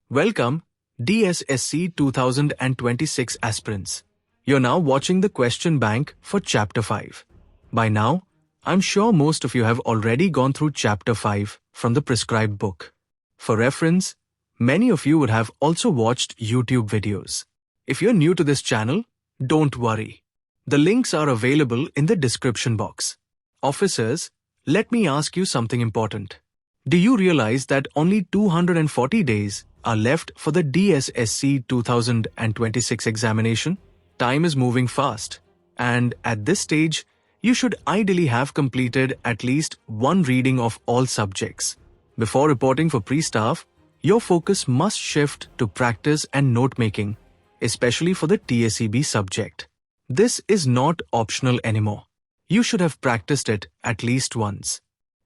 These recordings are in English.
Welcome, DSSC 2026 aspirants. You're now watching the question bank for Chapter 5. By now, I'm sure most of you have already gone through Chapter 5 from the prescribed book. For reference, many of you would have also watched YouTube videos. If you're new to this channel, don't worry. The links are available in the description box. Officers, let me ask you something important. Do you realize that only 240 days are left for the DSSC 2026 examination? Time is moving fast, and at this stage, you should ideally have completed at least one reading of all subjects. Before reporting for pre-staff, your focus must shift to practice and note-making, especially for the TACB subject. This is not optional anymore. You should have practiced it at least once.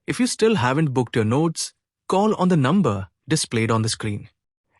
If you still haven't booked your notes, call on the number displayed on the screen.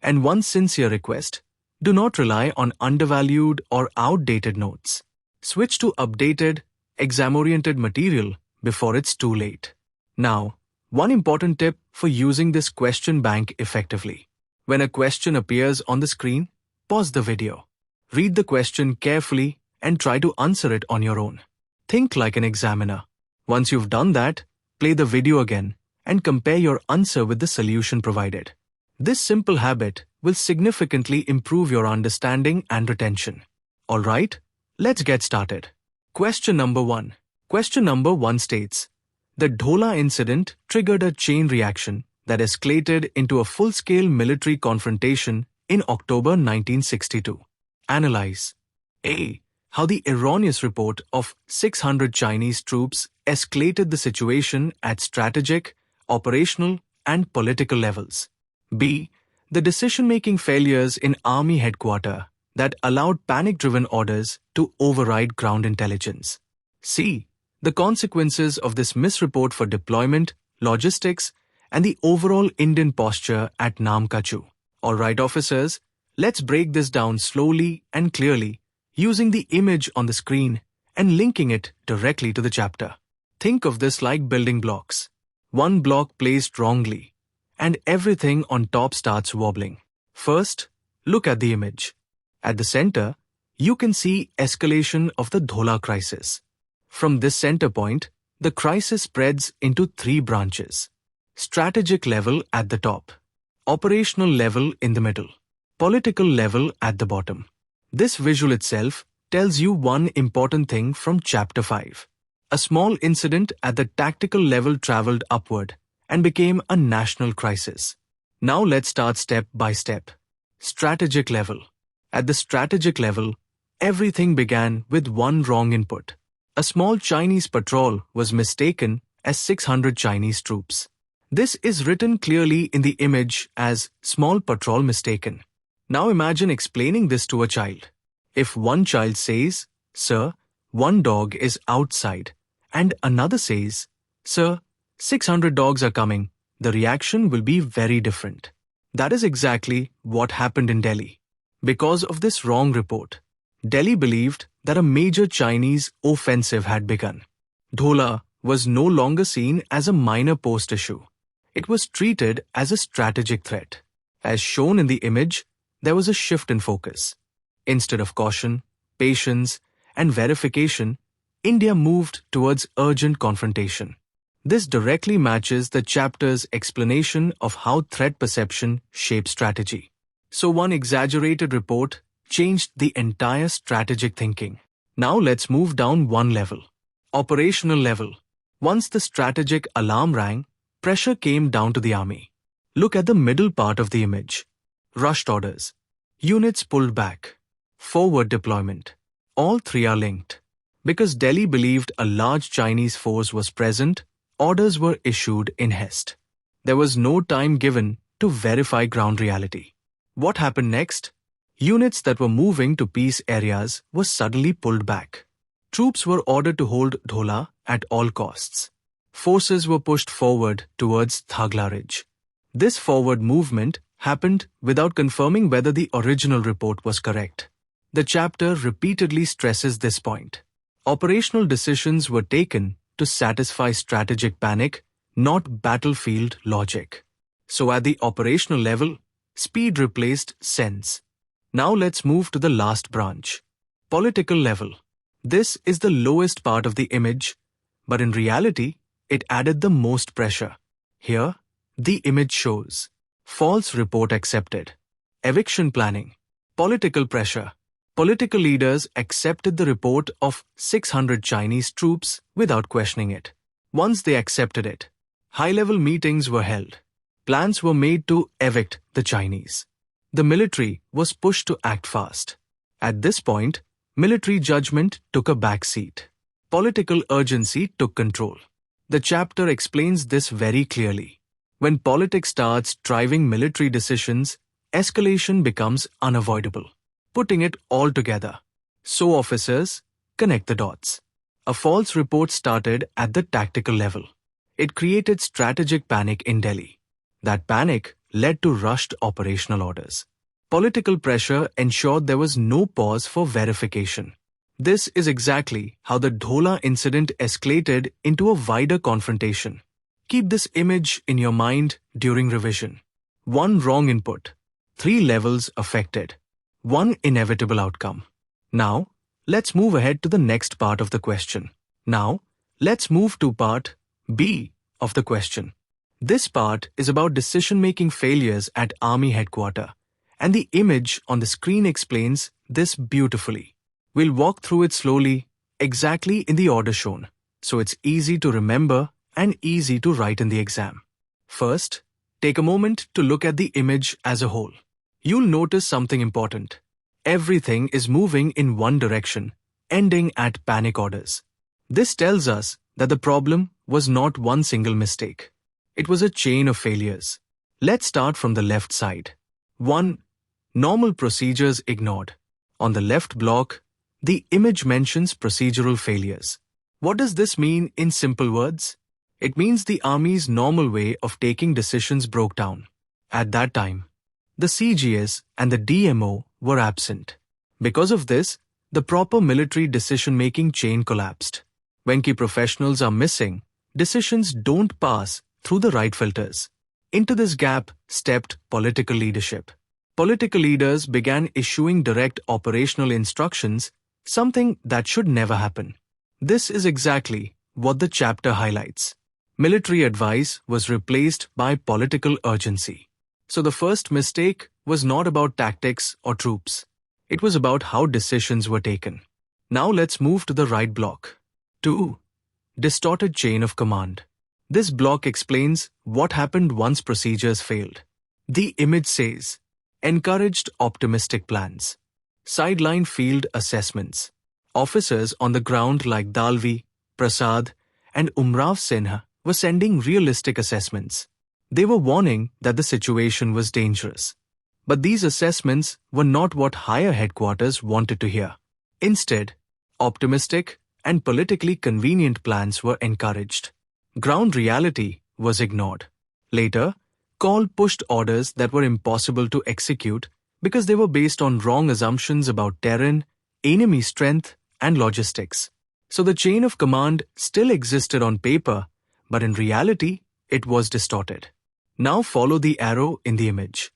And one sincere request, do not rely on undervalued or outdated notes. Switch to updated, exam-oriented material before it's too late. Now, one important tip for using this question bank effectively. When a question appears on the screen, pause the video. Read the question carefully and try to answer it on your own. Think like an examiner. Once you've done that, play the video again and compare your answer with the solution provided. This simple habit will significantly improve your understanding and retention. Alright, let's get started. Question number 1. Question number 1 states, the Dhola incident triggered a chain reaction that escalated into a full-scale military confrontation in October 1962. Analyze. A. How the erroneous report of 600 Chinese troops escalated the situation at strategic, operational, and political levels. B. The decision-making failures in Army headquarters that allowed panic-driven orders to override ground intelligence. C. The consequences of this misreport for deployment, logistics, and the overall Indian posture at Nam Ka Chu. Alright officers, let's break this down slowly and clearly using the image on the screen and linking it directly to the chapter. Think of this like building blocks. One block placed wrongly, and everything on top starts wobbling. First, look at the image. At the center, you can see escalation of the Dhola Crisis. From this center point, the crisis spreads into 3 branches. Strategic level at the top, operational level in the middle, political level at the bottom. This visual itself tells you one important thing from Chapter 5. A small incident at the tactical level traveled upward and became a national crisis. Now let's start step by step. Strategic level. At the strategic level, everything began with one wrong input. A small Chinese patrol was mistaken as 600 Chinese troops. This is written clearly in the image as small patrol mistaken. Now imagine explaining this to a child. If one child says, "Sir, one dog is outside," and another says, "Sir, 600 dogs are coming," the reaction will be very different. That is exactly what happened in Delhi. Because of this wrong report, Delhi believed that a major Chinese offensive had begun. Dhola was no longer seen as a minor post issue. It was treated as a strategic threat. As shown in the image, there was a shift in focus. Instead of caution, patience, and verification, India moved towards urgent confrontation. This directly matches the chapter's explanation of how threat perception shapes strategy. So one exaggerated report changed the entire strategic thinking. Now let's move down one level. Operational level. Once the strategic alarm rang, pressure came down to the army. Look at the middle part of the image. Rushed orders. Units pulled back. Forward deployment. All 3 are linked. Because Delhi believed a large Chinese force was present, orders were issued in haste. There was no time given to verify ground reality. What happened next? Units that were moving to peace areas were suddenly pulled back. Troops were ordered to hold Dhola at all costs. Forces were pushed forward towards Thagla Ridge. This forward movement happened without confirming whether the original report was correct. The chapter repeatedly stresses this point. Operational decisions were taken to satisfy strategic panic, not battlefield logic. So at the operational level, Speed replaced sense. Now let's move to the last branch. Political level. This is the lowest part of the image, but in reality, it added the most pressure. Here, the image shows false report accepted, eviction planning, political pressure. Political leaders accepted the report of 600 Chinese troops without questioning it. Once they accepted it, high-level meetings were held. Plans were made to evict the Chinese. The military was pushed to act fast. At this point, military judgment took a back seat. Political urgency took control. The chapter explains this very clearly. When politics starts driving military decisions, escalation becomes unavoidable. Putting it all together. So officers, connect the dots. A false report started at the tactical level. It created strategic panic in Delhi. That panic led to rushed operational orders. Political pressure ensured there was no pause for verification. This is exactly how the Dhola incident escalated into a wider confrontation. Keep this image in your mind during revision. One wrong input, 3 levels affected, one inevitable outcome. Now, let's move ahead to the next part of the question. Now, let's move to part B of the question. This part is about decision-making failures at Army headquarters, and the image on the screen explains this beautifully. We'll walk through it slowly, exactly in the order shown, so it's easy to remember and easy to write in the exam. First, take a moment to look at the image as a whole. You'll notice something important. Everything is moving in one direction, ending at panic orders. This tells us that the problem was not one single mistake. It was a chain of failures. Let's start from the left side. 1. Normal procedures ignored. On the left block, the image mentions procedural failures. What does this mean in simple words? It means the Army's normal way of taking decisions broke down. At that time, the CGS and the DMO were absent. Because of this, the proper military decision-making chain collapsed. When key professionals are missing, decisions don't pass through the right filters. Into this gap stepped political leadership. Political leaders began issuing direct operational instructions, something that should never happen. This is exactly what the chapter highlights. Military advice was replaced by political urgency. So the first mistake was not about tactics or troops. It was about how decisions were taken. Now let's move to the right block. 2. Distorted chain of command. This block explains what happened once procedures failed. The image says, encouraged optimistic plans. Sideline field assessments. Officers on the ground like Dalvi, Prasad, and Umrav Sinha were sending realistic assessments. They were warning that the situation was dangerous. But these assessments were not what higher headquarters wanted to hear. Instead, optimistic and politically convenient plans were encouraged. Ground reality was ignored. Later, Kaul pushed orders that were impossible to execute because they were based on wrong assumptions about terrain, enemy strength, and logistics. So the chain of command still existed on paper, but in reality, it was distorted. Now follow the arrow in the image.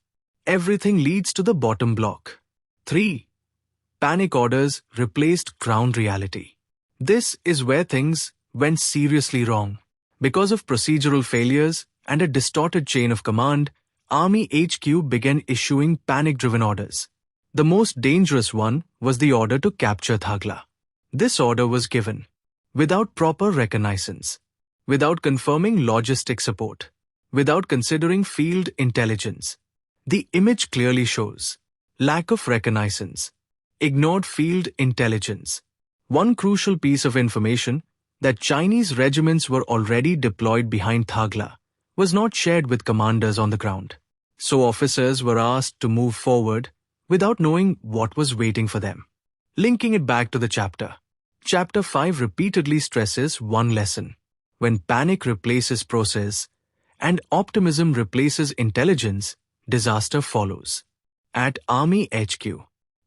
Everything leads to the bottom block. 3. Panic orders replaced ground reality. This is where things went seriously wrong. Because of procedural failures and a distorted chain of command, Army HQ began issuing panic-driven orders. The most dangerous one was the order to capture Thagla. This order was given without proper reconnaissance, without confirming logistic support, without considering field intelligence. The image clearly shows lack of reconnaissance, ignored field intelligence. One crucial piece of information, that Chinese regiments were already deployed behind Thagla, was not shared with commanders on the ground. So officers were asked to move forward without knowing what was waiting for them. Linking it back to the chapter. Chapter 5 repeatedly stresses one lesson. When panic replaces process and optimism replaces intelligence, disaster follows. At Army HQ,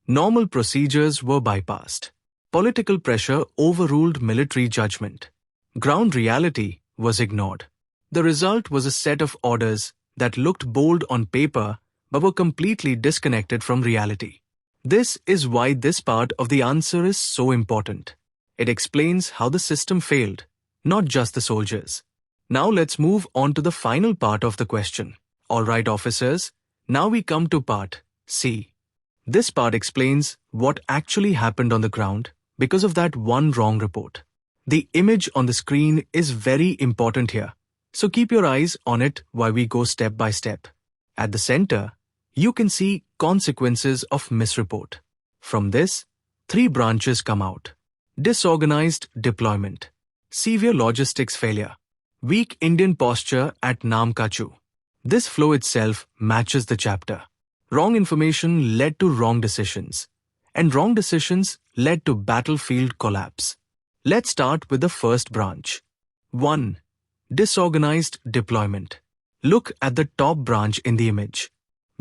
normal procedures were bypassed. Political pressure overruled military judgment. Ground reality was ignored. The result was a set of orders that looked bold on paper but were completely disconnected from reality. This is why this part of the answer is so important. It explains how the system failed, not just the soldiers. Now let's move on to the final part of the question. Alright officers, now we come to part C. This part explains what actually happened on the ground because of that one wrong report. The image on the screen is very important here, so keep your eyes on it while we go step by step. At the center, you can see consequences of misreport. From this, 3 branches come out. Disorganized deployment, severe logistics failure, weak Indian posture at Nam Ka Chu. This flow itself matches the chapter. Wrong information led to wrong decisions, and wrong decisions led to battlefield collapse. Let's start with the first branch. 1. Disorganized deployment. Look at the top branch in the image.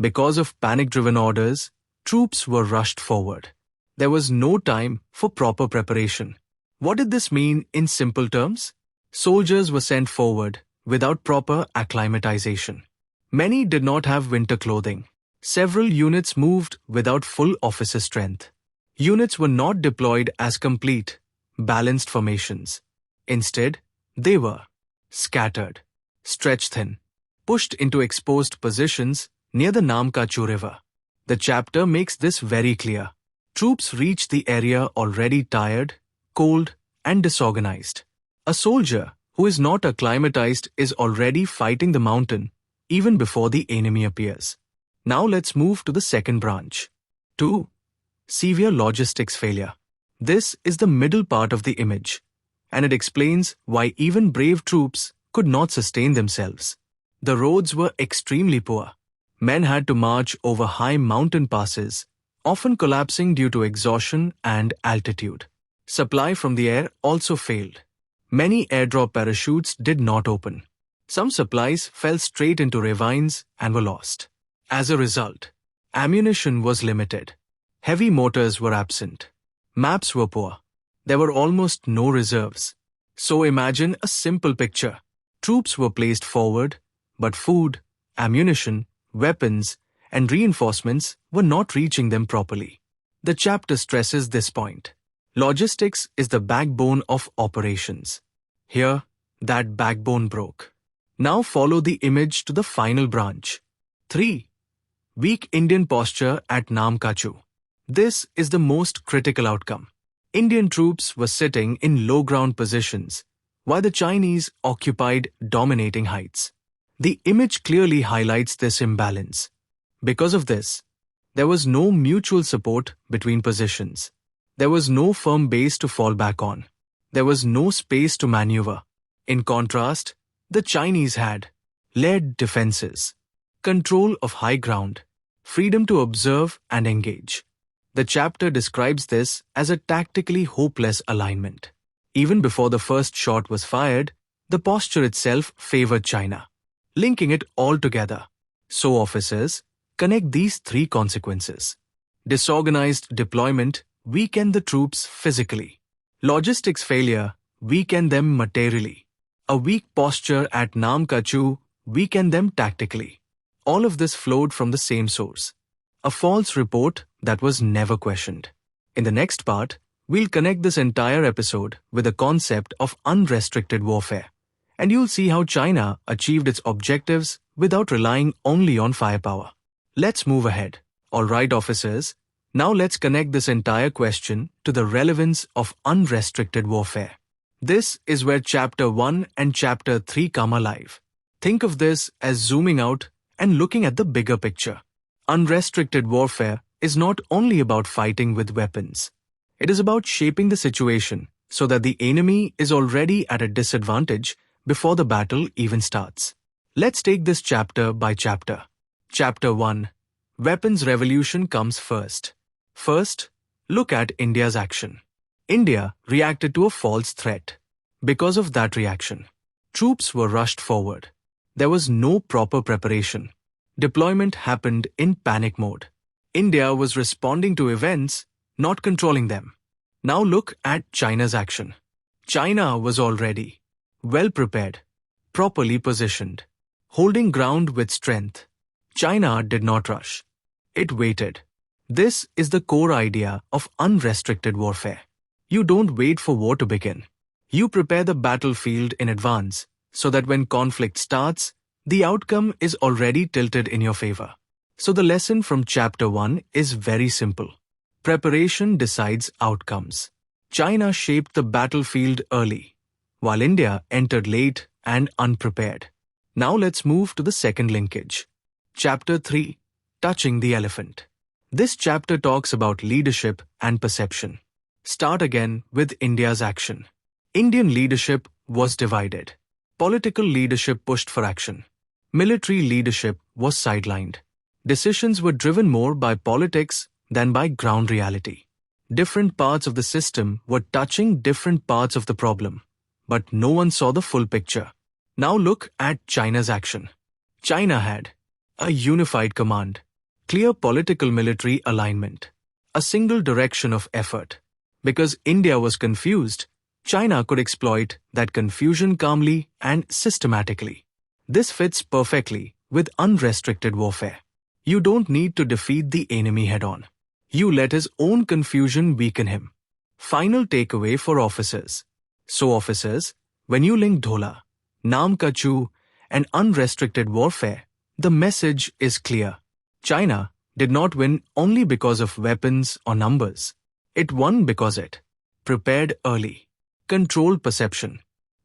Because of panic-driven orders, troops were rushed forward. There was no time for proper preparation. What did this mean in simple terms? Soldiers were sent forward without proper acclimatization. Many did not have winter clothing. Several units moved without full officer strength. Units were not deployed as complete, balanced formations. Instead, they were scattered, stretched thin, pushed into exposed positions near the Nam Ka Chu river. The chapter makes this very clear. Troops reached the area already tired, cold, and disorganized. A soldier who is not acclimatized is already fighting the mountain even before the enemy appears. Now let's move to the second branch. 2. Severe logistics failure. This is the middle part of the image, and it explains why even brave troops could not sustain themselves. The roads were extremely poor. Men had to march over high mountain passes, often collapsing due to exhaustion and altitude. Supply from the air also failed. Many airdrop parachutes did not open. Some supplies fell straight into ravines and were lost. As a result, ammunition was limited. Heavy mortars were absent. Maps were poor. There were almost no reserves. So imagine a simple picture. Troops were placed forward, but food, ammunition, weapons, and reinforcements were not reaching them properly. The chapter stresses this point. Logistics is the backbone of operations. Here, that backbone broke. Now follow the image to the final branch. 3. Weak Indian posture at Nam Ka Chu. This is the most critical outcome. Indian troops were sitting in low ground positions, while the Chinese occupied dominating heights. The image clearly highlights this imbalance. Because of this, there was no mutual support between positions. There was no firm base to fall back on. There was no space to maneuver. In contrast, the Chinese had layered defenses, control of high ground, freedom to observe and engage. The chapter describes this as a tactically hopeless alignment. Even before the first shot was fired, the posture itself favored China, linking it all together. So officers, connect these 3 consequences. Disorganized deployment weakened the troops physically. Logistics failure weakened them materially. A weak posture at Nam Ka Chu weakened them tactically. All of this flowed from the same source. A false report that was never questioned. In the next part, we'll connect this entire episode with the concept of unrestricted warfare, and you'll see how China achieved its objectives without relying only on firepower. Let's move ahead. Alright officers, now let's connect this entire question to the relevance of unrestricted warfare. This is where Chapter 1 and Chapter 3 come alive. Think of this as zooming out and looking at the bigger picture. Unrestricted warfare is not only about fighting with weapons. It is about shaping the situation so that the enemy is already at a disadvantage before the battle even starts. Let's take this chapter by chapter. Chapter 1. Weapons Revolution comes first. First, look at India's action. India reacted to a false threat. Because of that reaction, troops were rushed forward. There was no proper preparation. Deployment happened in panic mode. India was responding to events, not controlling them. Now look at China's action. China was already well prepared, properly positioned, holding ground with strength. China did not rush. It waited. This is the core idea of unrestricted warfare. You don't wait for war to begin. You prepare the battlefield in advance so that when conflict starts, the outcome is already tilted in your favor. So the lesson from Chapter 1 is very simple. Preparation decides outcomes. China shaped the battlefield early, while India entered late and unprepared. Now let's move to the second linkage. Chapter 3. Touching the Elephant. This chapter talks about leadership and perception. Start again with India's action. Indian leadership was divided. Political leadership pushed for action. Military leadership was sidelined. Decisions were driven more by politics than by ground reality. Different parts of the system were touching different parts of the problem, but no one saw the full picture. Now look at China's action. China had a unified command, clear political military alignment, a single direction of effort. Because India was confused, China could exploit that confusion calmly and systematically. This fits perfectly with unrestricted warfare. You don't need to defeat the enemy head-on. You let his own confusion weaken him. Final takeaway for officers. So officers, when you link Dhola, Nam Ka Chu, and unrestricted warfare, the message is clear. China did not win only because of weapons or numbers. It won because it prepared early, controlled perception,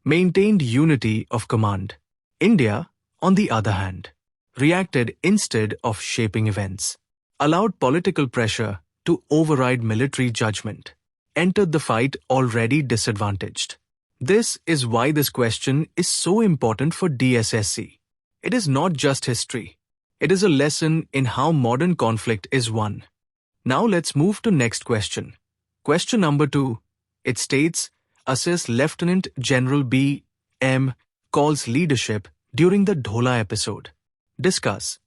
maintained unity of command. India, on the other hand, reacted instead of shaping events, allowed political pressure to override military judgment, entered the fight already disadvantaged. This is why this question is so important for DSSC. It is not just history. It is a lesson in how modern conflict is won. Now let's move to next question. Question number 2. It states, assess Lieutenant General B. M. Kaul's leadership during the Dhola episode. Discuss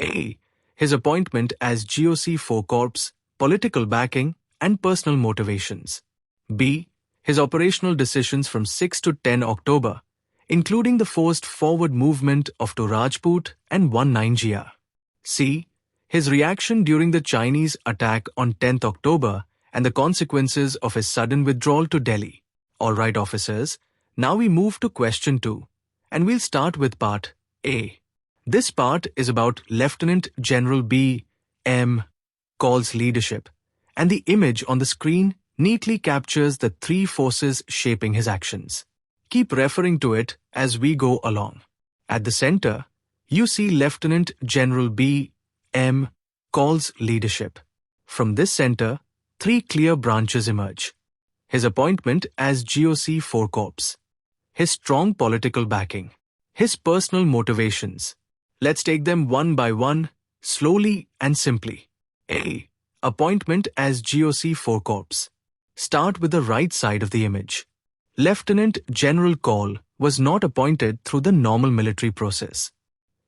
A. His appointment as GOC 4 Corps, political backing and personal motivations. B. His operational decisions from 6 to 10 October, including the forced forward movement of to Rajput and 19 GR. C. His reaction during the Chinese attack on 10th October and the consequences of his sudden withdrawal to Delhi. Alright officers, now we move to question 2, and we'll start with part A. This part is about Lieutenant General B. M. Kaul's leadership, and the image on the screen neatly captures the three forces shaping his actions. Keep referring to it as we go along. At the center, you see Lieutenant General B. M. Kaul's leadership. From this center, three clear branches emerge. His appointment as GOC 4 Corps. His strong political backing. His personal motivations. Let's take them one by one, slowly and simply. A. Appointment as GOC 4 Corps. Start with the right side of the image. Lieutenant General Kaul was not appointed through the normal military process.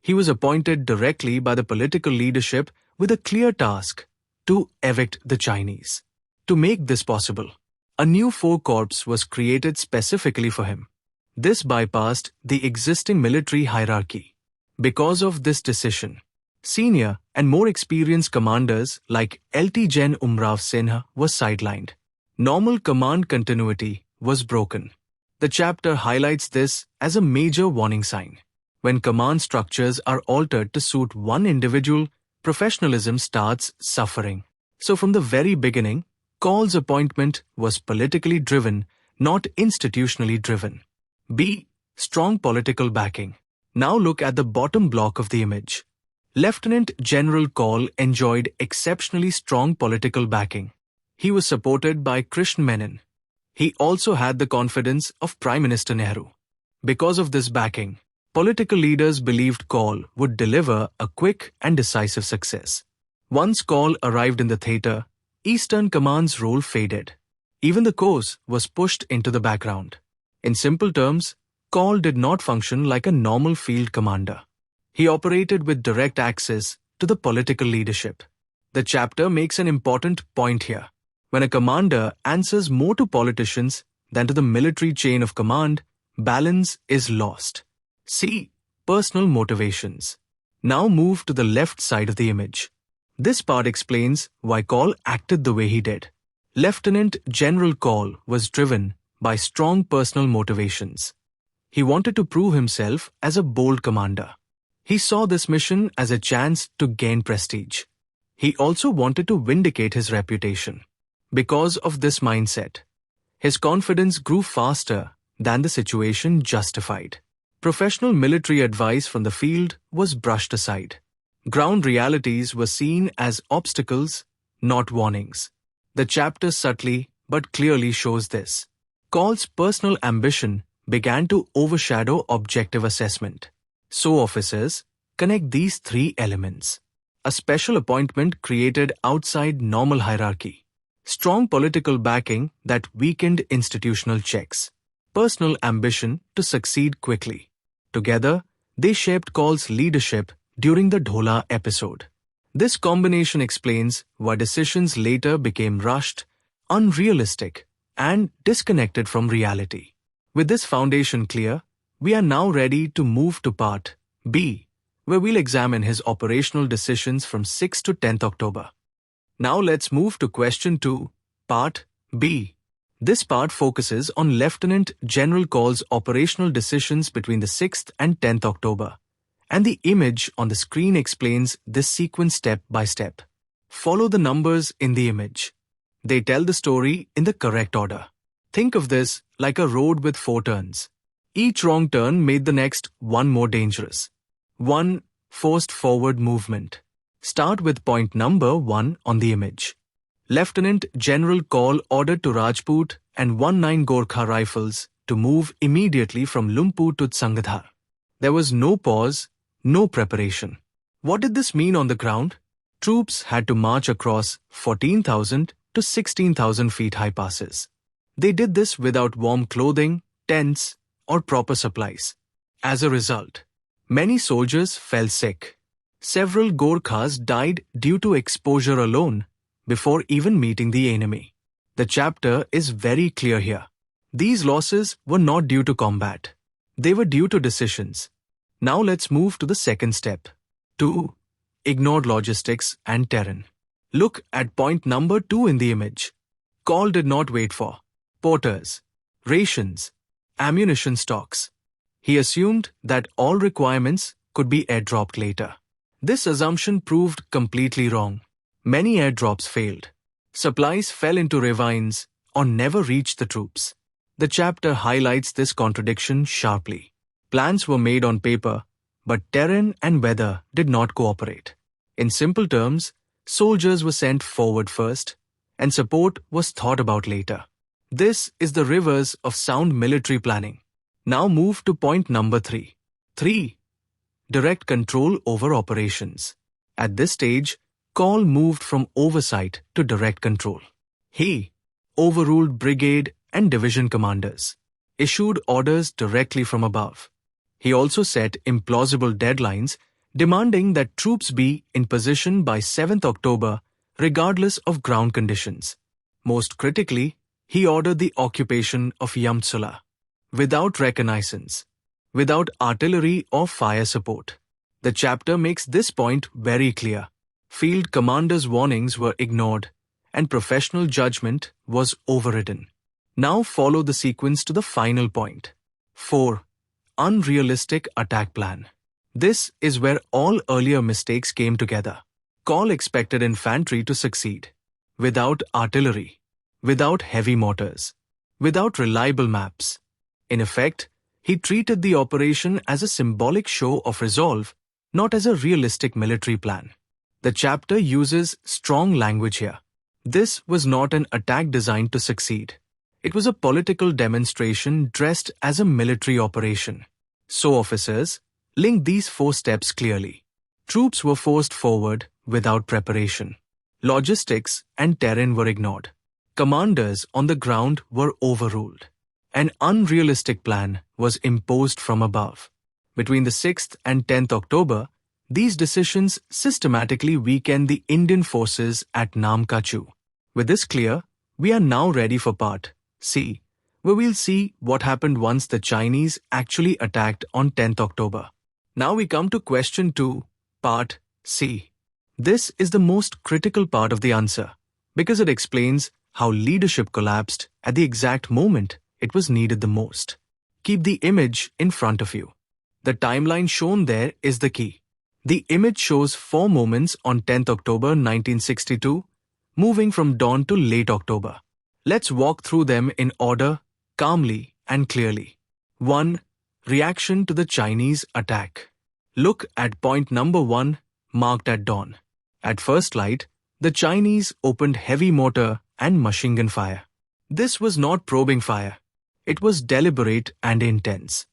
He was appointed directly by the political leadership with a clear task: to evict the Chinese. To make this possible, a new 4 Corps was created specifically for him. This bypassed the existing military hierarchy. Because of this decision, senior and more experienced commanders like Lt. Gen. Umrav Singh were sidelined. Normal command continuity was broken. The chapter highlights this as a major warning sign. When command structures are altered to suit one individual, professionalism starts suffering. So from the very beginning, Kaul's appointment was politically driven, not institutionally driven. B. Strong political backing. Now look at the bottom block of the image. Lieutenant General Kaul enjoyed exceptionally strong political backing. He was supported by Krishna Menon. He also had the confidence of Prime Minister Nehru. Because of this backing, political leaders believed Kaul would deliver a quick and decisive success. Once Kaul arrived in the theatre, Eastern Command's role faded. Even the course was pushed into the background. In simple terms, Kaul did not function like a normal field commander. He operated with direct access to the political leadership. The chapter makes an important point here. When a commander answers more to politicians than to the military chain of command, balance is lost. C. Personal motivations. Now move to the left side of the image. This part explains why Kaul acted the way he did. Lieutenant General Kaul was driven by strong personal motivations. He wanted to prove himself as a bold commander. He saw this mission as a chance to gain prestige. He also wanted to vindicate his reputation. Because of this mindset, his confidence grew faster than the situation justified. Professional military advice from the field was brushed aside. Ground realities were seen as obstacles, not warnings. The chapter subtly but clearly shows this. Kaul's personal ambition began to overshadow objective assessment. So officers, connect these three elements. A special appointment created outside normal hierarchy. Strong political backing that weakened institutional checks. Personal ambition to succeed quickly. Together, they shaped Kaul's leadership during the Dhola episode. This combination explains why decisions later became rushed, unrealistic, and disconnected from reality. With this foundation clear, we are now ready to move to part B, where we'll examine his operational decisions from 6th to 10th October. Now let's move to question 2, part B. This part focuses on Lieutenant General Kaul's operational decisions between the 6th and 10th October. And the image on the screen explains this sequence step by step. Follow the numbers in the image. They tell the story in the correct order. Think of this like a road with 4 turns. Each wrong turn made the next one more dangerous. 1. Forced forward movement. Start with point number 1 on the image. Lieutenant General Kaul ordered to Rajput and 19 Gorkha rifles to move immediately from Lumpu to Tsangadhar. There was no pause, no preparation. What did this mean on the ground? Troops had to march across 14,000 to 16,000 feet high passes. They did this without warm clothing, tents, or proper supplies. As a result, many soldiers fell sick. Several Gorkhas died due to exposure alone before even meeting the enemy. The chapter is very clear here. These losses were not due to combat. They were due to decisions. Now let's move to the second step. 2. Ignored logistics and terrain. Look at point number 2 in the image. Kaul did not wait for porters, rations, ammunition stocks. He assumed that all requirements could be airdropped later. This assumption proved completely wrong. Many airdrops failed. Supplies fell into ravines or never reached the troops. The chapter highlights this contradiction sharply. Plans were made on paper, but terrain and weather did not cooperate. In simple terms, soldiers were sent forward first, and support was thought about later. This is the reverse of sound military planning. Now move to point number 3. 3. Direct control over operations. At this stage, Kaul moved from oversight to direct control. He overruled brigade and division commanders, issued orders directly from above. He also set implausible deadlines, demanding that troops be in position by 7th October regardless of ground conditions. Most critically, he ordered the occupation of Yamtsula, without reconnaissance, without artillery or fire support. The chapter makes this point very clear. Field commanders' warnings were ignored, and professional judgment was overridden. Now follow the sequence to the final point. 4. Unrealistic attack plan. This is where all earlier mistakes came together. Kaul expected infantry to succeed, without artillery, without heavy mortars, without reliable maps. In effect, he treated the operation as a symbolic show of resolve, not as a realistic military plan. The chapter uses strong language here. This was not an attack designed to succeed. It was a political demonstration dressed as a military operation. So officers, link these 4 steps clearly. Troops were forced forward without preparation. Logistics and terrain were ignored. Commanders on the ground were overruled. An unrealistic plan was imposed from above. Between the 6th and 10th October, these decisions systematically weakened the Indian forces at Nam Ka Chu. With this clear, we are now ready for part C, where we'll see what happened once the Chinese actually attacked on 10th October. Now we come to question 2, Part C. This is the most critical part of the answer because it explains how leadership collapsed at the exact moment it was needed the most. Keep the image in front of you. The timeline shown there is the key. The image shows 4 moments on 10th October 1962, moving from dawn to late October. Let's walk through them in order, calmly and clearly. 1. Reaction to the Chinese attack. Look at point number 1, marked at dawn. At first light, the Chinese opened heavy mortar and machine gun fire. This was not probing fire. It was deliberate and intense.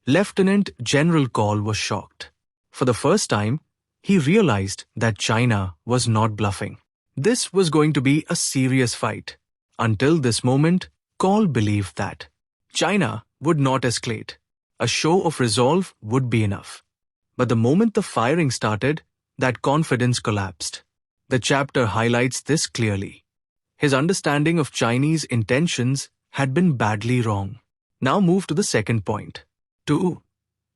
Lieutenant General Kaul was shocked. For the first time, he realized that China was not bluffing. This was going to be a serious fight. Until this moment, Kaul believed that China would not escalate. A show of resolve would be enough. But the moment the firing started, that confidence collapsed. The chapter highlights this clearly. His understanding of Chinese intentions had been badly wrong. Now move to the second point. 2.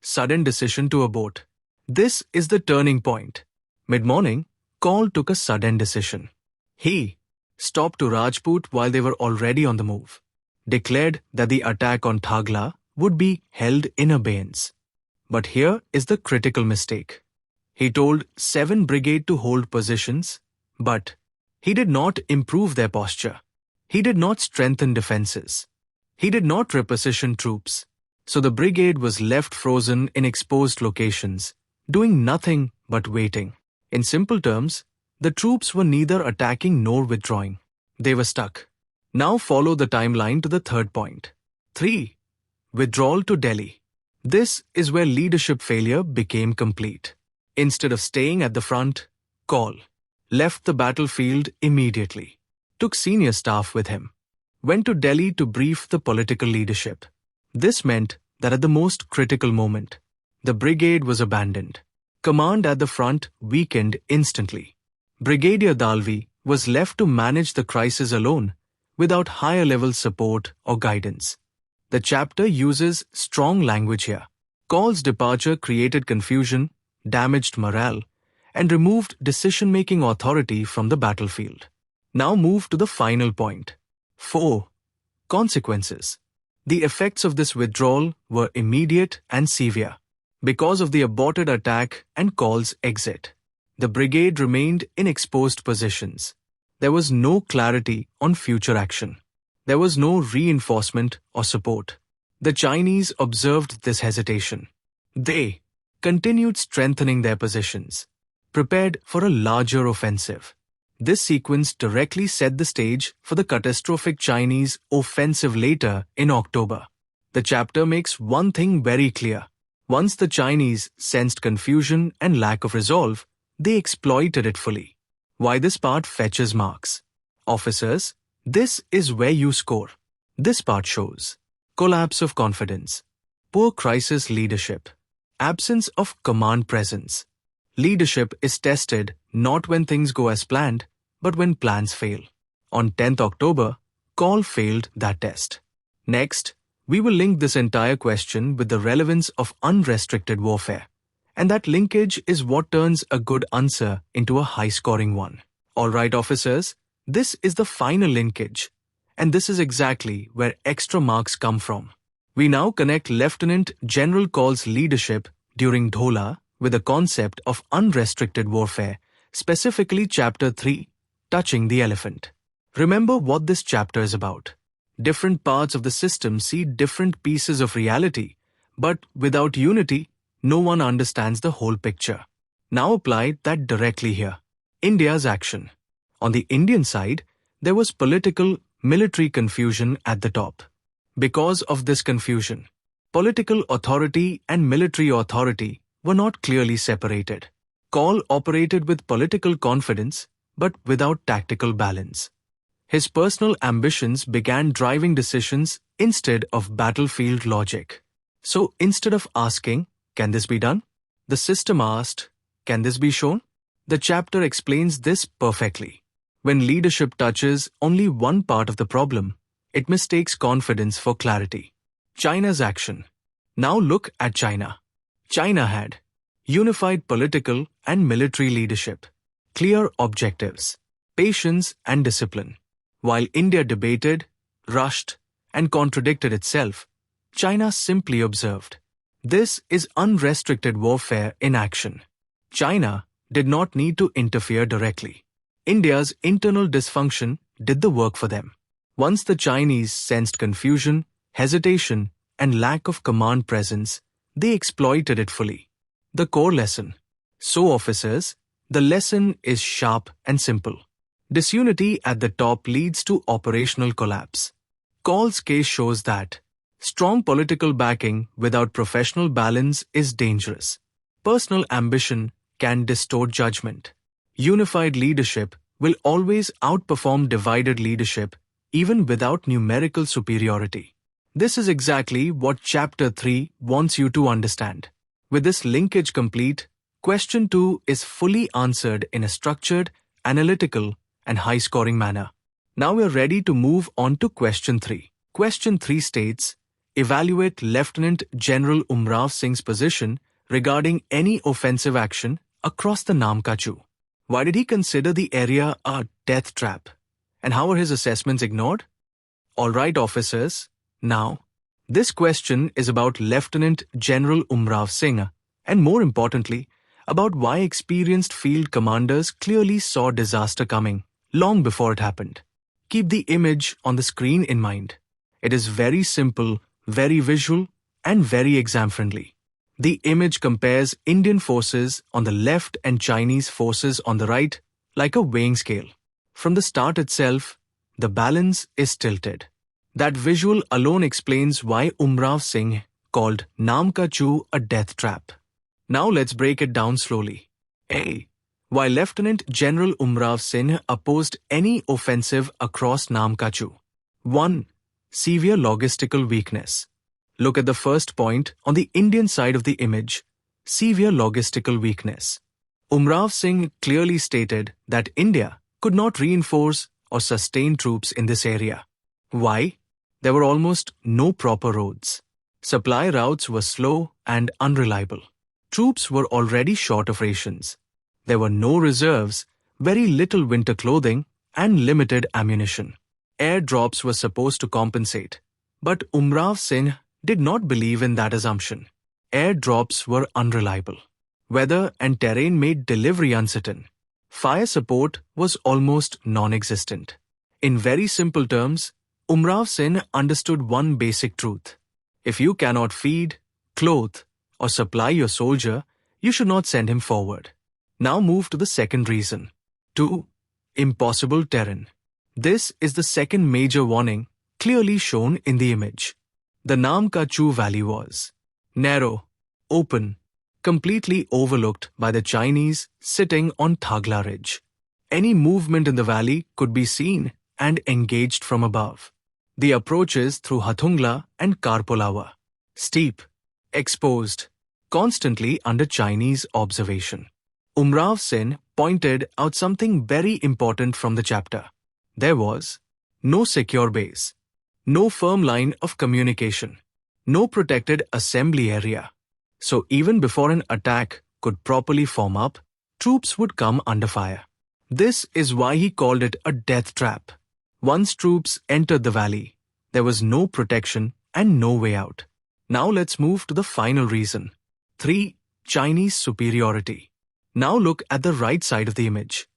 Sudden decision to abort. This is the turning point. Mid-morning, Kaul took a sudden decision. He stopped to Rajput while they were already on the move, declared that the attack on Thagla would be held in abeyance. But here is the critical mistake. He told 7 Brigade to hold positions, but he did not improve their posture. He did not strengthen defenses. He did not reposition troops. So the brigade was left frozen in exposed locations, doing nothing but waiting. In simple terms, the troops were neither attacking nor withdrawing. They were stuck. Now follow the timeline to the third point. 3. Withdrawal to Delhi. This is where leadership failure became complete. Instead of staying at the front, Kaul left the battlefield immediately, took senior staff with him, went to Delhi to brief the political leadership. This meant that at the most critical moment, the brigade was abandoned. Command at the front weakened instantly. Brigadier Dalvi was left to manage the crisis alone without higher-level support or guidance. The chapter uses strong language here. Kaul's departure created confusion, damaged morale, and removed decision-making authority from the battlefield. Now move to the final point. 4. Consequences. The effects of this withdrawal were immediate and severe. Because of the aborted attack and Kaul's exit, the brigade remained in exposed positions. There was no clarity on future action. There was no reinforcement or support. The Chinese observed this hesitation. They continued strengthening their positions, prepared for a larger offensive. This sequence directly set the stage for the catastrophic Chinese offensive later in October. The chapter makes one thing very clear. Once the Chinese sensed confusion and lack of resolve, they exploited it fully. Why this part fetches marks? Officers, this is where you score. This part shows collapse of confidence, poor crisis leadership, absence of command presence. Leadership is tested not when things go as planned, but when plans fail. On 10th October, Kaul failed that test. Next, we will link this entire question with the relevance of unrestricted warfare. And that linkage is what turns a good answer into a high-scoring one. Alright officers, this is the final linkage. And this is exactly where extra marks come from. We now connect Lieutenant General Kaul's leadership during Dhola with the concept of unrestricted warfare, specifically Chapter 3, Touching the Elephant. Remember what this chapter is about. Different parts of the system see different pieces of reality, but without unity, no one understands the whole picture. Now apply that directly here. India's action. On the Indian side, there was political, military confusion at the top. Because of this confusion, political authority and military authority were not clearly separated. Kaul operated with political confidence, but without tactical balance. His personal ambitions began driving decisions instead of battlefield logic. So instead of asking, can this be done? The system asked, can this be shown? The chapter explains this perfectly. When leadership touches only one part of the problem, it mistakes confidence for clarity. China's action. Now look at China. China had unified political and military leadership, clear objectives, patience and discipline. While India debated, rushed, and contradicted itself, China simply observed. This is unrestricted warfare in action. China did not need to interfere directly. India's internal dysfunction did the work for them. Once the Chinese sensed confusion, hesitation, and lack of command presence, they exploited it fully. The core lesson. So officers, the lesson is sharp and simple. Disunity at the top leads to operational collapse. Kaul's case shows that strong political backing without professional balance is dangerous. Personal ambition can distort judgment. Unified leadership will always outperform divided leadership even without numerical superiority. This is exactly what Chapter 3 wants you to understand. With this linkage complete, Question 2 is fully answered in a structured, analytical, and high-scoring manner. Now we are ready to move on to Question 3. Question 3 states, evaluate Lieutenant General Umrav Singh's position regarding any offensive action across the Nam Ka Chu. Why did he consider the area a death trap? And how were his assessments ignored? Alright officers, now, this question is about Lieutenant General Umrav Singh, and more importantly, about why experienced field commanders clearly saw disaster coming long before it happened. Keep the image on the screen in mind. It is very simple, very visual, and very exam-friendly. The image compares Indian forces on the left and Chinese forces on the right, like a weighing scale. From the start itself, the balance is tilted. That visual alone explains why Umrav Singh called Nam Ka Chu a death trap. Now let's break it down slowly. A. Why Lieutenant General Umrav Singh opposed any offensive across Nam Ka Chu. 1. Severe logistical weakness. Look at the first point on the Indian side of the image, severe logistical weakness. Umrav Singh clearly stated that India could not reinforce or sustain troops in this area. Why? There were almost no proper roads. Supply routes were slow and unreliable. Troops were already short of rations. There were no reserves, very little winter clothing, and limited ammunition. Airdrops were supposed to compensate, but Umrav Singh did not believe in that assumption. Airdrops were unreliable. Weather and terrain made delivery uncertain. Fire support was almost non-existent. In very simple terms, Umrav Singh understood one basic truth. If you cannot feed, clothe, or supply your soldier, you should not send him forward. Now move to the second reason. 2. Impossible terrain. This is the second major warning, clearly shown in the image. The Nam Ka Chu Valley was narrow, open, completely overlooked by the Chinese sitting on Thagla Ridge. Any movement in the valley could be seen and engaged from above. The approaches through Hathungla and Karpolawa. Steep, exposed, constantly under Chinese observation. Umrav Singh pointed out something very important from the chapter. There was no secure base, no firm line of communication, no protected assembly area. So even before an attack could properly form up, troops would come under fire. This is why he called it a death trap. Once troops entered the valley, there was no protection and no way out. Now let's move to the final reason. 3. Chinese superiority. Now look at the right side of the image.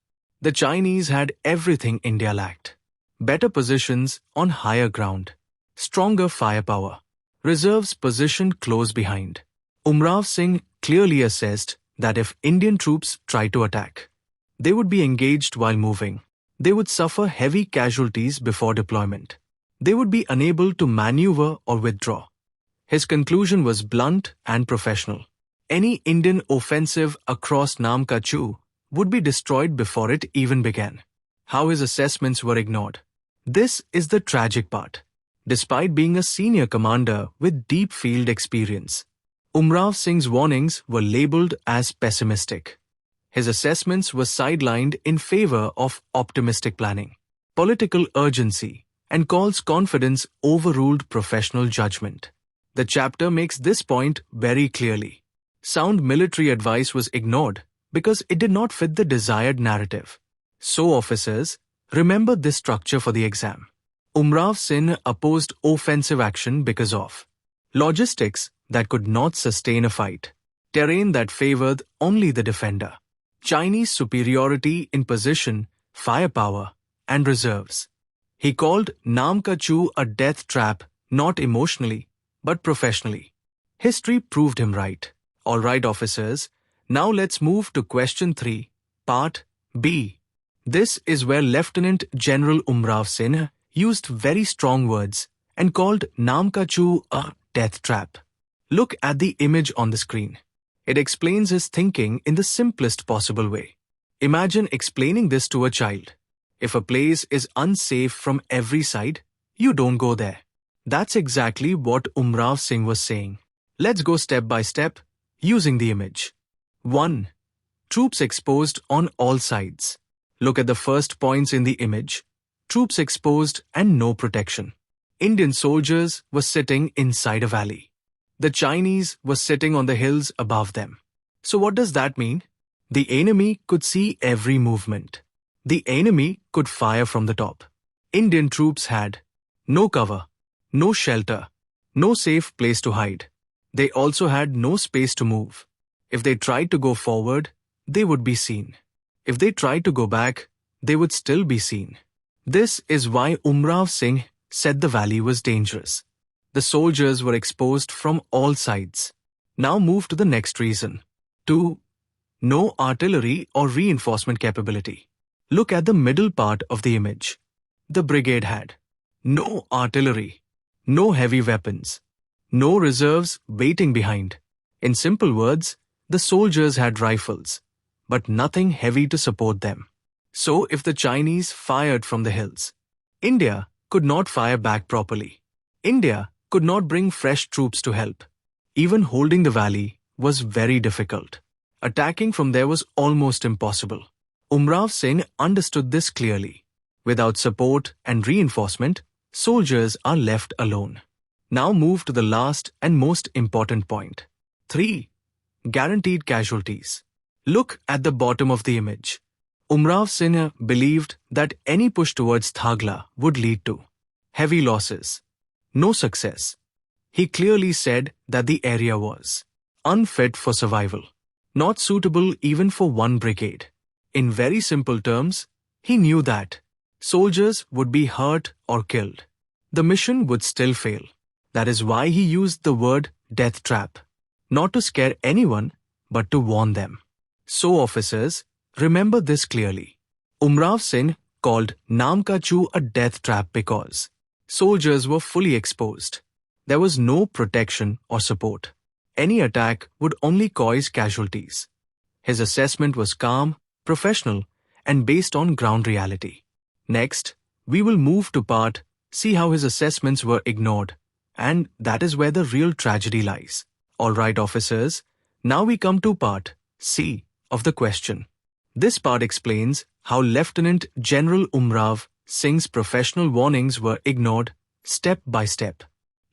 The Chinese had everything India lacked. Better positions on higher ground. Stronger firepower. Reserves positioned close behind. Umrav Singh clearly assessed that if Indian troops tried to attack, they would be engaged while moving. They would suffer heavy casualties before deployment. They would be unable to maneuver or withdraw. His conclusion was blunt and professional. Any Indian offensive across Nam Ka Chu would be destroyed before it even began. How his assessments were ignored. This is the tragic part. Despite being a senior commander with deep field experience, Umrav Singh's warnings were labeled as pessimistic. His assessments were sidelined in favor of optimistic planning. Political urgency and Kaul's confidence overruled professional judgment. The chapter makes this point very clearly. Sound military advice was ignored because it did not fit the desired narrative. So officers, remember this structure for the exam. Umrav Singh opposed offensive action because of logistics that could not sustain a fight, terrain that favored only the defender, Chinese superiority in position, firepower, and reserves. He called Nam Ka Chu a death trap, not emotionally, but professionally. History proved him right. Alright officers, now let's move to question 3, part B. This is where Lieutenant General Umrav Singh used very strong words and called Nam Ka Chu a death trap. Look at the image on the screen. It explains his thinking in the simplest possible way. Imagine explaining this to a child. If a place is unsafe from every side, you don't go there. That's exactly what Umrav Singh was saying. Let's go step by step using the image. 1. Troops exposed on all sides. Look at the first points in the image. Troops exposed and no protection. Indian soldiers were sitting inside a valley. The Chinese were sitting on the hills above them. So what does that mean? The enemy could see every movement. The enemy could fire from the top. Indian troops had no cover, no shelter, no safe place to hide. They also had no space to move. If they tried to go forward, they would be seen. If they tried to go back, they would still be seen. This is why Umrav Singh said the valley was dangerous. The soldiers were exposed from all sides. Now move to the next reason. 2. No artillery or reinforcement capability. Look at the middle part of the image. The brigade had no artillery, no heavy weapons, no reserves waiting behind. In simple words, the soldiers had rifles, but nothing heavy to support them. So if the Chinese fired from the hills, India could not fire back properly. India could not bring fresh troops to help. Even holding the valley was very difficult. Attacking from there was almost impossible. Umrav Singh understood this clearly. Without support and reinforcement, soldiers are left alone. Now move to the last and most important point. 3. Guaranteed casualties. Look at the bottom of the image. Umrav Singh believed that any push towards Thagla would lead to heavy losses, no success. He clearly said that the area was unfit for survival, not suitable even for one brigade. In very simple terms, he knew that soldiers would be hurt or killed. The mission would still fail. That is why he used the word death trap, not to scare anyone, but to warn them. So officers, remember this clearly. Umrav Singh called Nam Ka Chu a death trap because soldiers were fully exposed. There was no protection or support. Any attack would only cause casualties. His assessment was calm, professional, and based on ground reality. Next, we will move to part C, how his assessments were ignored, and that is where the real tragedy lies. Alright officers, now we come to part C of the question. This part explains how Lieutenant General Umrav Singh's professional warnings were ignored step by step.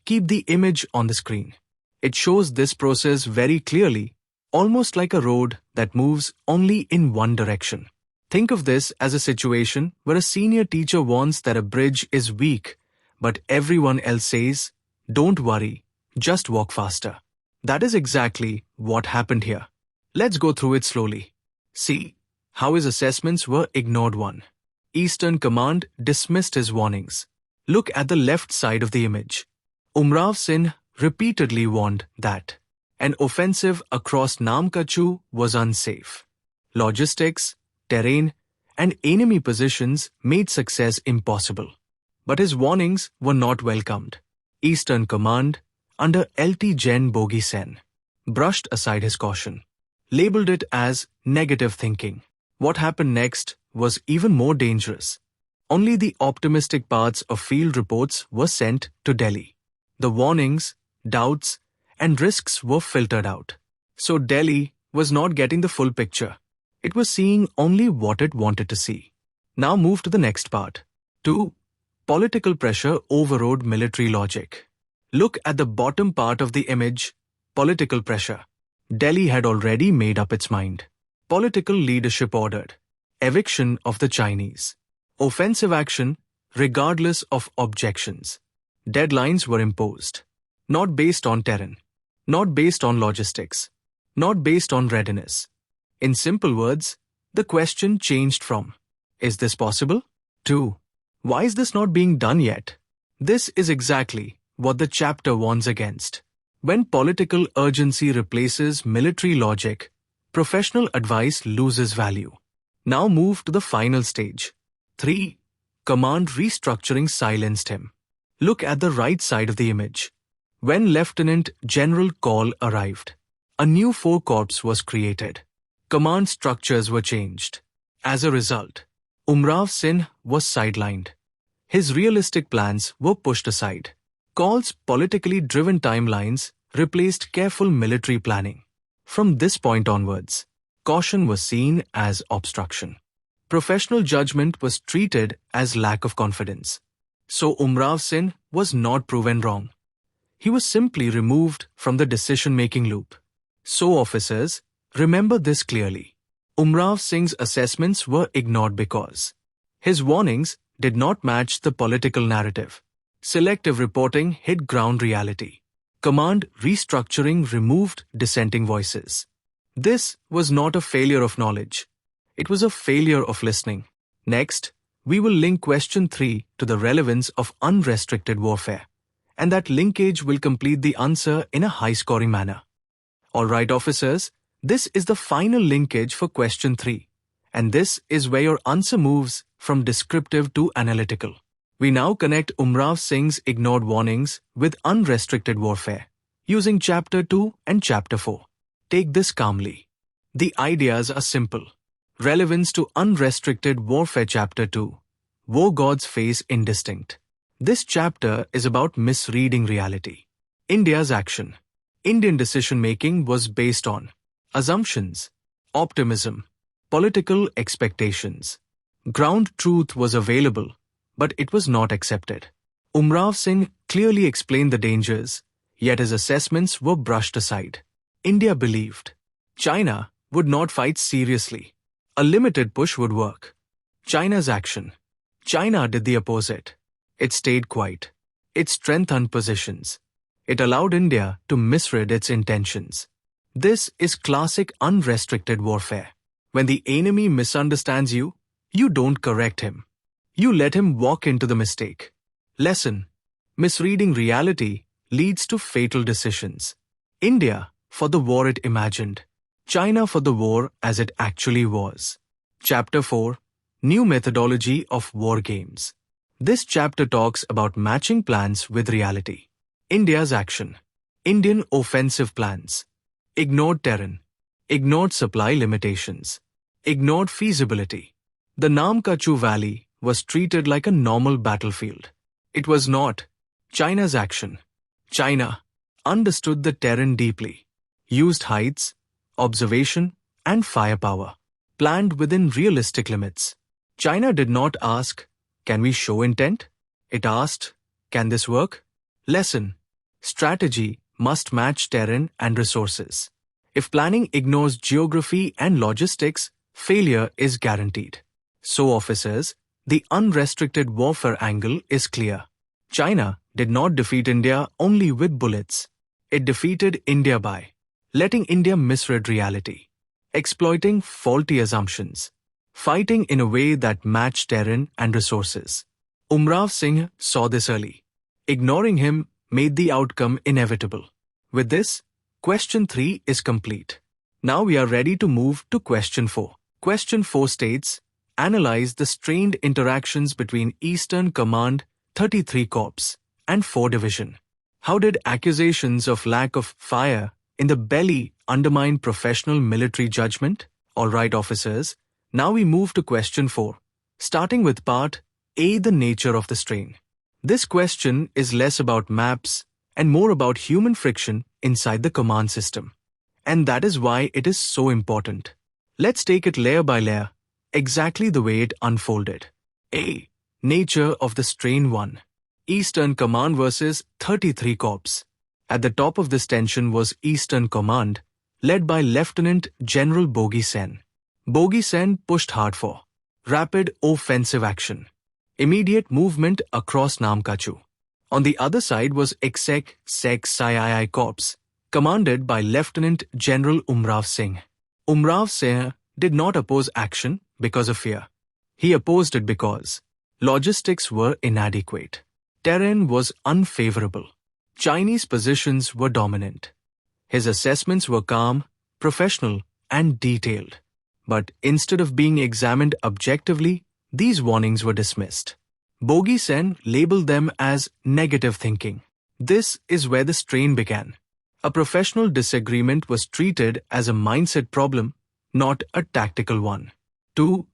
Keep the image on the screen. It shows this process very clearly, almost like a road that moves only in one direction. Think of this as a situation where a senior teacher warns that a bridge is weak, but everyone else says, "Don't worry, just walk faster." That is exactly what happened here. Let's go through it slowly. See how his assessments were ignored. 1. Eastern Command dismissed his warnings. Look at the left side of the image. Umrav Singh repeatedly warned that an offensive across Nam Ka Chu was unsafe. Logistics, terrain, and enemy positions made success impossible. But his warnings were not welcomed. Eastern Command, under Lt. Gen. Bogi Sen, brushed aside his caution, labeled it as negative thinking. What happened next was even more dangerous. Only the optimistic parts of field reports were sent to Delhi. The warnings, doubts, and risks were filtered out. So Delhi was not getting the full picture. It was seeing only what it wanted to see. Now move to the next part. 2. Political pressure overrode military logic. Look at the bottom part of the image, political pressure. Delhi had already made up its mind. Political leadership ordered eviction of the Chinese. Offensive action, regardless of objections. Deadlines were imposed. Not based on terrain. Not based on logistics. Not based on readiness. In simple words, the question changed from, is this possible? To, why is this not being done yet? This is exactly what the chapter warns against. When political urgency replaces military logic, professional advice loses value. Now move to the final stage. 3. Command restructuring silenced him. Look at the right side of the image. When Lieutenant General Kaul arrived, a new 4 corps was created. Command structures were changed. As a result, Singh was sidelined. His realistic plans were pushed aside. Kaul's politically driven timelines replaced careful military planning. From this point onwards, caution was seen as obstruction. Professional judgment was treated as lack of confidence. So Singh was not proven wrong. He was simply removed from the decision-making loop. So officers, remember this clearly. Singh's assessments were ignored because his warnings did not match the political narrative. Selective reporting hid ground reality. Command restructuring removed dissenting voices. This was not a failure of knowledge. It was a failure of listening. Next, we will link question 3 to the relevance of unrestricted warfare. And that linkage will complete the answer in a high-scoring manner. Alright officers, this is the final linkage for question 3. And this is where your answer moves from descriptive to analytical. We now connect Singh's ignored warnings with unrestricted warfare, using Chapter 2 and Chapter 4. Take this calmly. The ideas are simple. Relevance to unrestricted warfare Chapter 2. War gods face indistinct. This chapter is about misreading reality. India's action. Indian decision-making was based on assumptions, optimism, political expectations. Ground truth was available, but it was not accepted. Singh clearly explained the dangers, yet his assessments were brushed aside. India believed China would not fight seriously. A limited push would work. China's action. China did the opposite. It stayed quiet. It strengthened positions. It allowed India to misread its intentions. This is classic unrestricted warfare. When the enemy misunderstands you, you don't correct him. You let him walk into the mistake. Lesson. Misreading reality leads to fatal decisions. India for the war it imagined. China for the war as it actually was. Chapter 4. New Methodology of War Games. This chapter talks about matching plans with reality. India's action. Indian offensive plans. Ignored terrain. Ignored supply limitations. Ignored feasibility. The Nam Ka Chu Valley was treated like a normal battlefield. It was not. China's action. China understood the terrain deeply. Used heights, observation, and firepower. Planned within realistic limits. China did not ask, can we show intent? It asked, can this work? Lesson. Strategy must match terrain and resources. If planning ignores geography and logistics, failure is guaranteed. So officers, the unrestricted warfare angle is clear. China did not defeat India only with bullets. It defeated India by letting India misread reality, exploiting faulty assumptions, fighting in a way that matched terrain and resources. Singh saw this early. Ignoring him made the outcome inevitable. With this, question 3 is complete. Now we are ready to move to question 4. Question 4 states, analyze the strained interactions between Eastern Command 33 Corps and 4 Division. How did accusations of lack of fire in the belly undermine professional military judgment? Alright officers, now we move to question 4, starting with part A, the nature of the strain. This question is less about maps and more about human friction inside the command system. And that is why it is so important. Let's take it layer by layer, exactly the way it unfolded. A. Nature of the strain 1. Eastern Command versus 33 Corps. At the top of this tension was Eastern Command, led by Lieutenant General Bogie Sen. Bogie Sen pushed hard for rapid offensive action, immediate movement across Nam Ka Chu. On the other side was Exec Sec Sai Corps, commanded by Lieutenant General Umrav Singh. Umrav Singh did not oppose action because of fear. He opposed it because logistics were inadequate. Terrain was unfavorable. Chinese positions were dominant. His assessments were calm, professional, and detailed. But instead of being examined objectively, these warnings were dismissed. Bogie Sen labeled them as negative thinking. This is where the strain began. A professional disagreement was treated as a mindset problem, not a tactical one. 2.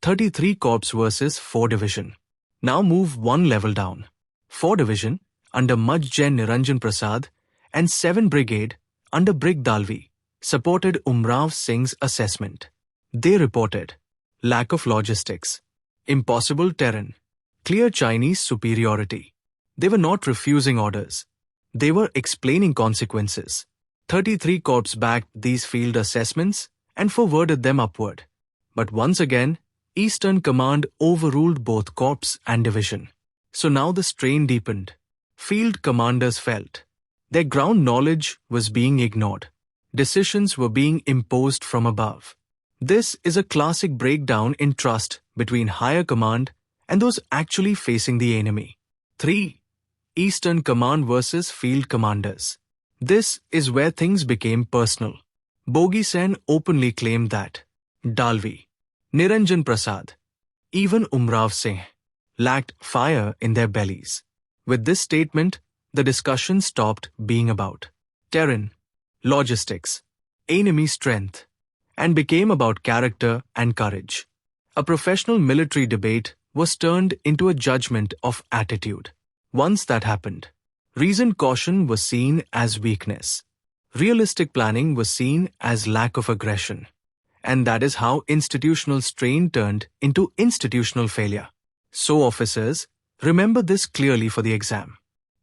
33 Corps versus 4 Division. Now move one level down. 4 Division, under Major Niranjan Prasad, and 7 Brigade, under Brig Dalvi, supported Umrav Singh's assessment. They reported lack of logistics, impossible terrain, clear Chinese superiority. They were not refusing orders. They were explaining consequences. 33 Corps backed these field assessments and forwarded them upward. But once again, Eastern Command overruled both Corps and Division. So now the strain deepened. Field commanders felt their ground knowledge was being ignored. Decisions were being imposed from above. This is a classic breakdown in trust between higher command and those actually facing the enemy. 3. Eastern Command versus Field Commanders. This is where things became personal. Bogie Sen openly claimed that Dalvi, Niranjan Prasad, even Umrav Singh, lacked fire in their bellies. With this statement, the discussion stopped being about terrain, logistics, enemy strength, and became about character and courage. A professional military debate was turned into a judgment of attitude. Once that happened, reasoned caution was seen as weakness. Realistic planning was seen as lack of aggression. And that is how institutional strain turned into institutional failure. So officers, remember this clearly for the exam.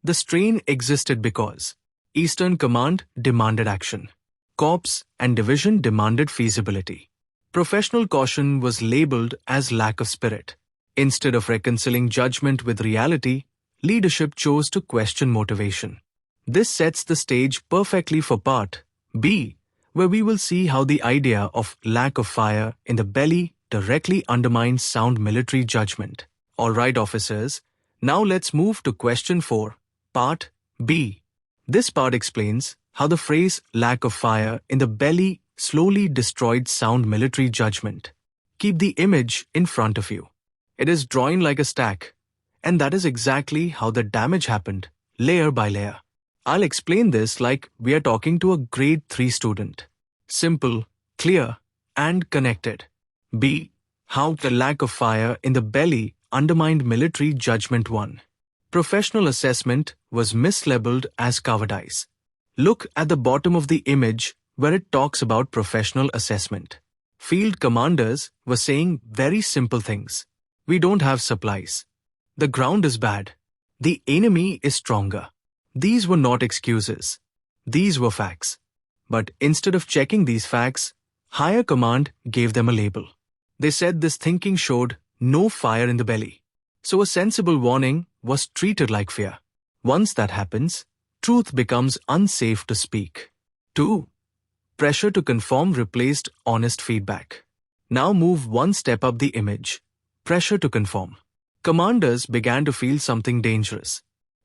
The strain existed because Eastern Command demanded action. Corps and Division demanded feasibility. Professional caution was labeled as lack of spirit. Instead of reconciling judgment with reality, leadership chose to question motivation. This sets the stage perfectly for Part B, where we will see how the idea of lack of fire in the belly directly undermines sound military judgment. Alright officers, now let's move to question 4, Part B. This part explains how the phrase lack of fire in the belly slowly destroyed sound military judgment. Keep the image in front of you. It is drawing like a stack, and that is exactly how the damage happened, layer by layer. I'll explain this like we are talking to a grade 3 student. Simple, clear, and connected. B. How the lack of fire in the belly undermined military judgment 1. Professional assessment was mislabeled as cowardice. Look at the bottom of the image where it talks about professional assessment. Field commanders were saying very simple things. We don't have supplies. The ground is bad. The enemy is stronger. These were not excuses. These were facts. But instead of checking these facts, higher command gave them a label. They said this thinking showed no fire in the belly. So a sensible warning was treated like fear. Once that happens, truth becomes unsafe to speak. 2. Pressure to conform replaced honest feedback. Now move one step up the image. Pressure to conform. Commanders began to feel something dangerous.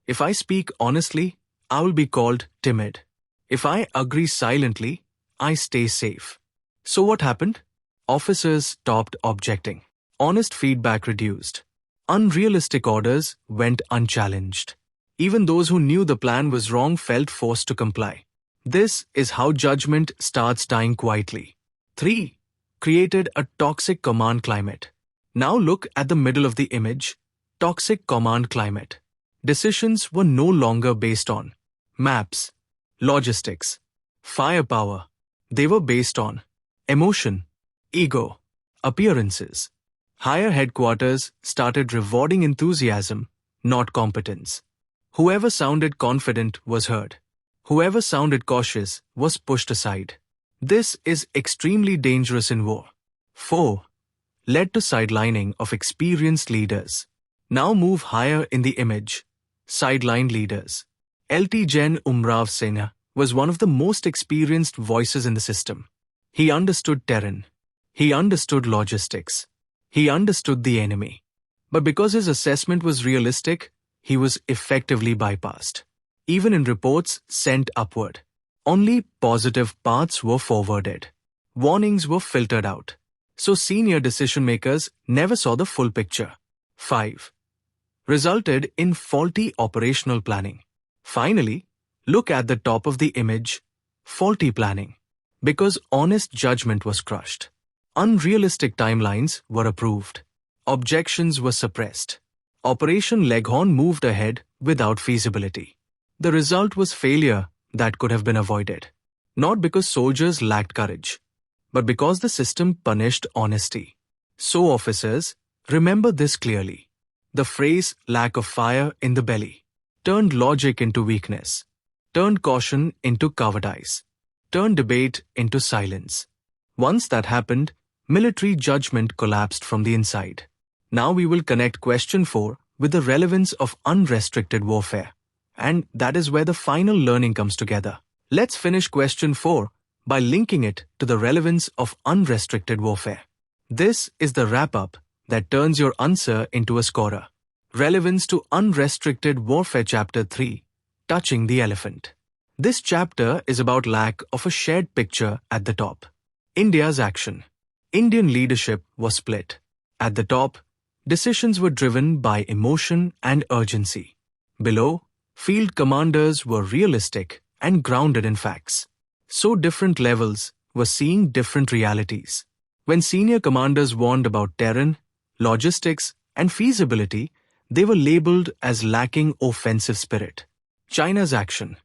If I speak honestly, I will be called timid. If I agree silently, I stay safe. So what happened? Officers stopped objecting. Honest feedback reduced. Unrealistic orders went unchallenged. Even those who knew the plan was wrong felt forced to comply. This is how judgment starts dying quietly. 3. Created a toxic command climate. Now look at the middle of the image. Toxic command climate. Decisions were no longer based on maps, logistics, firepower. They were based on emotion, ego, appearances. Higher headquarters started rewarding enthusiasm, not competence. Whoever sounded confident was heard. Whoever sounded cautious was pushed aside. This is extremely dangerous in war. 4. Led to sidelining of experienced leaders. Now move higher in the image. Sidelined leaders. Lt Gen Umrav Singh was one of the most experienced voices in the system. He understood terrain. He understood logistics. He understood the enemy. But because his assessment was realistic, he was effectively bypassed. Even in reports sent upward, only positive parts were forwarded. Warnings were filtered out. So senior decision makers never saw the full picture. 5. Resulted in faulty operational planning. Finally, look at the top of the image. Faulty planning. Because honest judgment was crushed. Unrealistic timelines were approved. Objections were suppressed. Operation Leghorn moved ahead without feasibility. The result was failure that could have been avoided. Not because soldiers lacked courage, but because the system punished honesty. So officers, remember this clearly. The phrase lack of fire in the belly turned logic into weakness, turned caution into cowardice, turned debate into silence. Once that happened, military judgment collapsed from the inside. Now we will connect question 4 with the relevance of unrestricted warfare. And that is where the final learning comes together. Let's finish question 4 by linking it to the relevance of unrestricted warfare. This is the wrap-up that turns your answer into a scorer. Relevance to unrestricted warfare chapter 3, touching the elephant. This chapter is about lack of a shared picture at the top. India's action. Indian leadership was split. At the top, decisions were driven by emotion and urgency. Below, field commanders were realistic and grounded in facts. So different levels were seeing different realities. When senior commanders warned about terrain, logistics, and feasibility, they were labeled as lacking offensive spirit. China's action.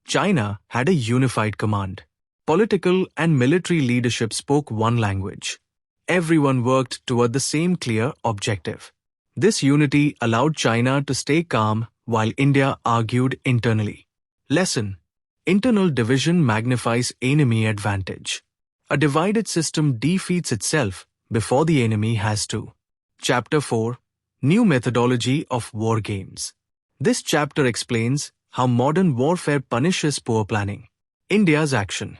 China had a unified command. Political and military leadership spoke one language. Everyone worked toward the same clear objective. This unity allowed China to stay calm while India argued internally. Lesson. Internal division magnifies enemy advantage. A divided system defeats itself before the enemy has to. Chapter 4. New methodology of war games. This chapter explains how modern warfare punishes poor planning. India's action.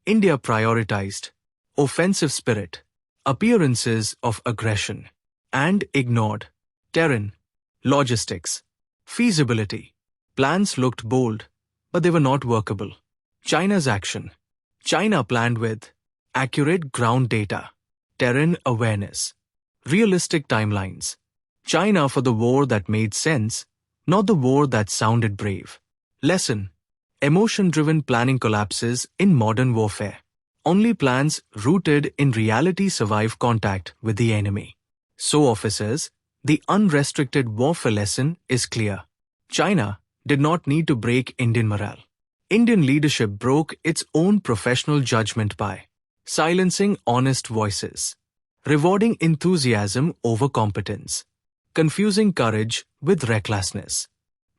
India prioritized offensive spirit, appearances of aggression, and ignored terrain, logistics, feasibility. Plans looked bold, but they were not workable. China's action. China planned with accurate ground data, terrain awareness, realistic timelines. China for the war that made sense, not the war that sounded brave. Lesson. Emotion-driven planning collapses in modern warfare. Only plans rooted in reality survive contact with the enemy. So officers, the unrestricted warfare lesson is clear. China did not need to break Indian morale. Indian leadership broke its own professional judgment by silencing honest voices, rewarding enthusiasm over competence, confusing courage with recklessness.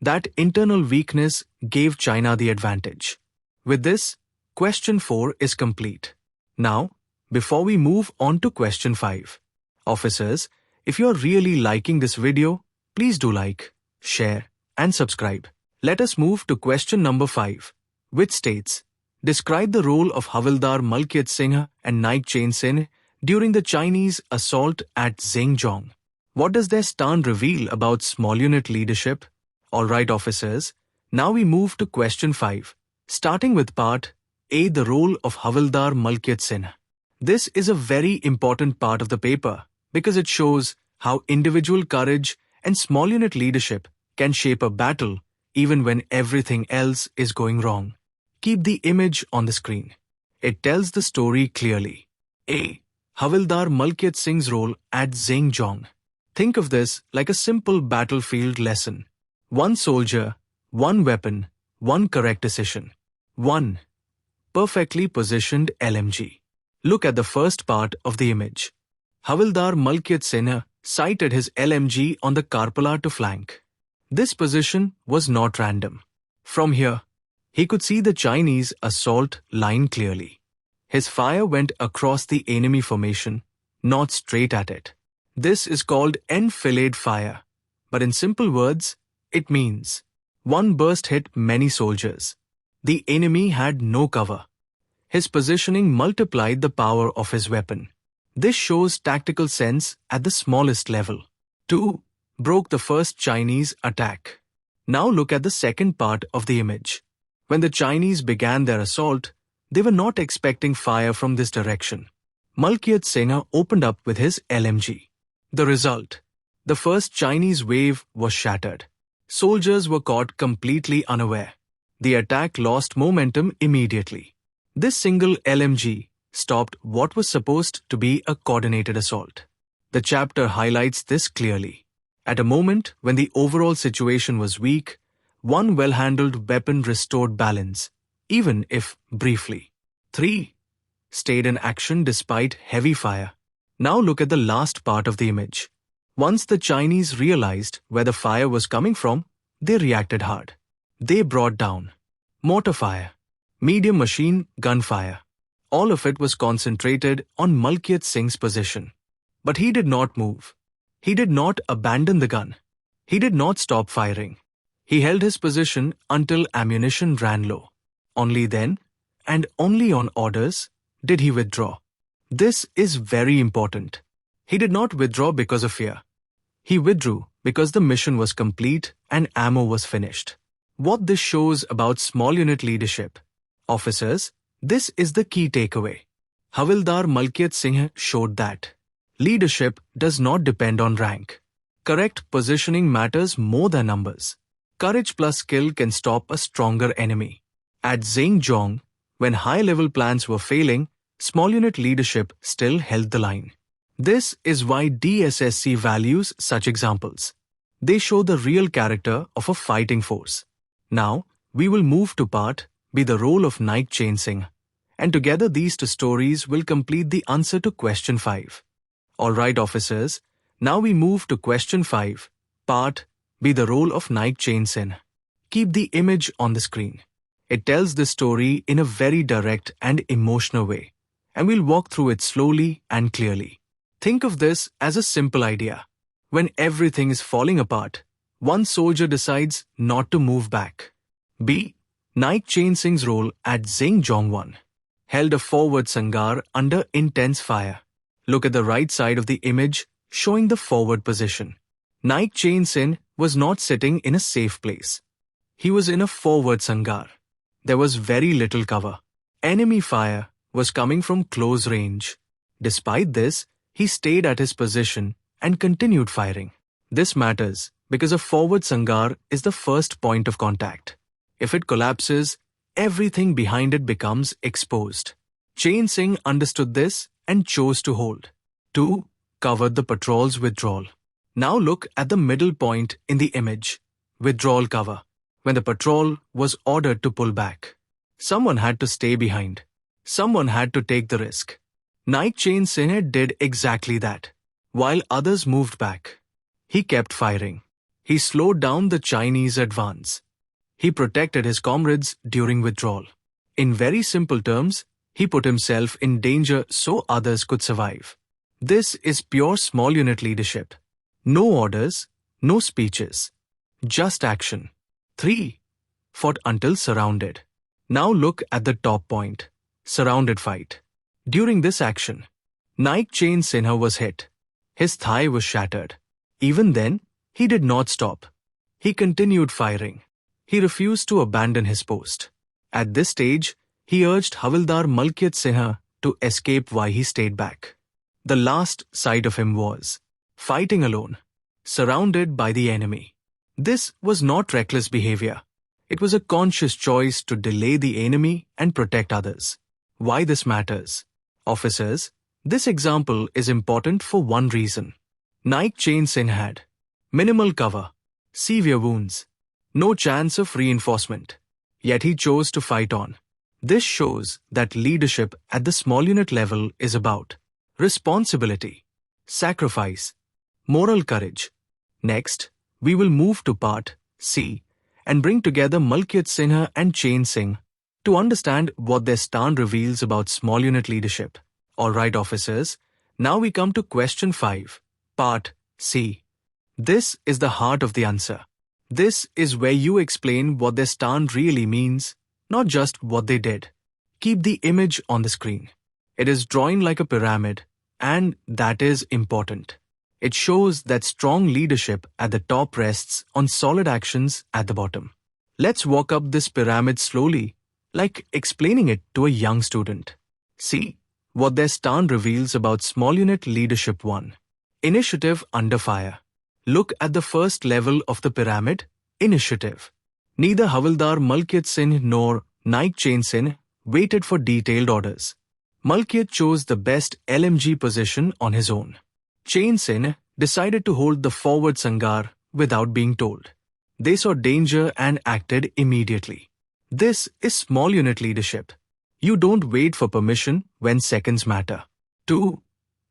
That internal weakness gave China the advantage. With this, question 4 is complete. Now, before we move on to question 5, officers, if you are really liking this video, please do like, share, and subscribe. Let us move to question number 5, which states, describe the role of Havildar Malkiat Singh and Naik Singh during the Chinese assault at Xinjiang. What does their stand reveal about small unit leadership? Alright officers, now we move to question 5, starting with part A, the role of Havildar Malkiat Singh. This is a very important part of the paper because it shows how individual courage and small unit leadership can shape a battle even when everything else is going wrong. Keep the image on the screen. It tells the story clearly. A. Havildar Malkiat Singh's role at Xinjiang. Think of this like a simple battlefield lesson. One soldier, one weapon, one correct decision. 1. Perfectly positioned LMG. Look at the first part of the image. Havildar Malkiat Singh sighted his LMG on the Karpala to flank. This position was not random. From here, he could see the Chinese assault line clearly. His fire went across the enemy formation, not straight at it. This is called enfilade fire, but in simple words, it means one burst hit many soldiers. The enemy had no cover. His positioning multiplied the power of his weapon. This shows tactical sense at the smallest level. 2. Broke the first Chinese attack. Now look at the second part of the image. When the Chinese began their assault, they were not expecting fire from this direction. Malkiat Singh opened up with his LMG. The result: the first Chinese wave was shattered. Soldiers were caught completely unaware. The attack lost momentum immediately. This single LMG stopped what was supposed to be a coordinated assault. The chapter highlights this clearly. At a moment when the overall situation was weak, one well-handled weapon restored balance, even if briefly. 3. Stayed in action despite heavy fire. Now look at the last part of the image. Once the Chinese realized where the fire was coming from, they reacted hard. They brought down mortar fire, medium machine gun fire. All of it was concentrated on Malkiat Singh's position. But he did not move. He did not abandon the gun. He did not stop firing. He held his position until ammunition ran low. Only then, and only on orders, did he withdraw. This is very important. He did not withdraw because of fear. He withdrew because the mission was complete and ammo was finished. What this shows about small unit leadership. Officers, this is the key takeaway. Havildar Malkiat Singh showed that leadership does not depend on rank. Correct positioning matters more than numbers. Courage plus skill can stop a stronger enemy. At Xinjiang, when high-level plans were failing, small unit leadership still held the line. This is why DSSC values such examples. They show the real character of a fighting force. Now, we will move to part B, the role of Naik Singh. And together these two stories will complete the answer to question 5. Alright officers, now we move to question 5, part B, the role of Naik Singh. Keep the image on the screen. It tells the story in a very direct and emotional way, and we'll walk through it slowly and clearly. Think of this as a simple idea. When everything is falling apart, one soldier decides not to move back. B. Naik Singh's role at Xinjiang 1. Held a forward sangar under intense fire. Look at the right side of the image showing the forward position. Naik Singh was not sitting in a safe place. He was in a forward sangar. There was very little cover. Enemy fire was coming from close range. Despite this, he stayed at his position and continued firing. This matters because a forward sangar is the first point of contact. If it collapses, everything behind it becomes exposed. Singh understood this and chose to hold. 2. Covered the patrol's withdrawal. Now look at the middle point in the image. Withdrawal cover. When the patrol was ordered to pull back, someone had to stay behind. Someone had to take the risk. Naik Singh did exactly that. While others moved back, he kept firing. He slowed down the Chinese advance. He protected his comrades during withdrawal. In very simple terms, he put himself in danger so others could survive. This is pure small unit leadership. No orders, no speeches. Just action. 3. Fought until surrounded. Now look at the top point. Surrounded fight. During this action, Naik Singh was hit. His thigh was shattered. Even then, he did not stop. He continued firing. He refused to abandon his post. At this stage, he urged Havildar Malkiat Singh to escape while he stayed back. The last sight of him was fighting alone, surrounded by the enemy. This was not reckless behavior. It was a conscious choice to delay the enemy and protect others. Why this matters? Officers, this example is important for one reason. Naik Singh had minimal cover, severe wounds, no chance of reinforcement. Yet he chose to fight on. This shows that leadership at the small unit level is about responsibility, sacrifice, moral courage. Next, we will move to part C and bring together Malkiat Singh and Singh to understand what their stand reveals about small unit leadership. Alright officers, now we come to question 5, part C. This is the heart of the answer. This is where you explain what their stand really means, not just what they did. Keep the image on the screen. It is drawing like a pyramid, and that is important. It shows that strong leadership at the top rests on solid actions at the bottom. Let's walk up this pyramid slowly, like explaining it to a young student. See what their stand reveals about small unit leadership 1. Initiative under fire. Look at the first level of the pyramid, initiative. Neither Havildar Malkiat Singh nor Naik Singh waited for detailed orders. Malkiat chose the best LMG position on his own. Singh decided to hold the forward sangar without being told. They saw danger and acted immediately. This is small unit leadership. You don't wait for permission when seconds matter. 2.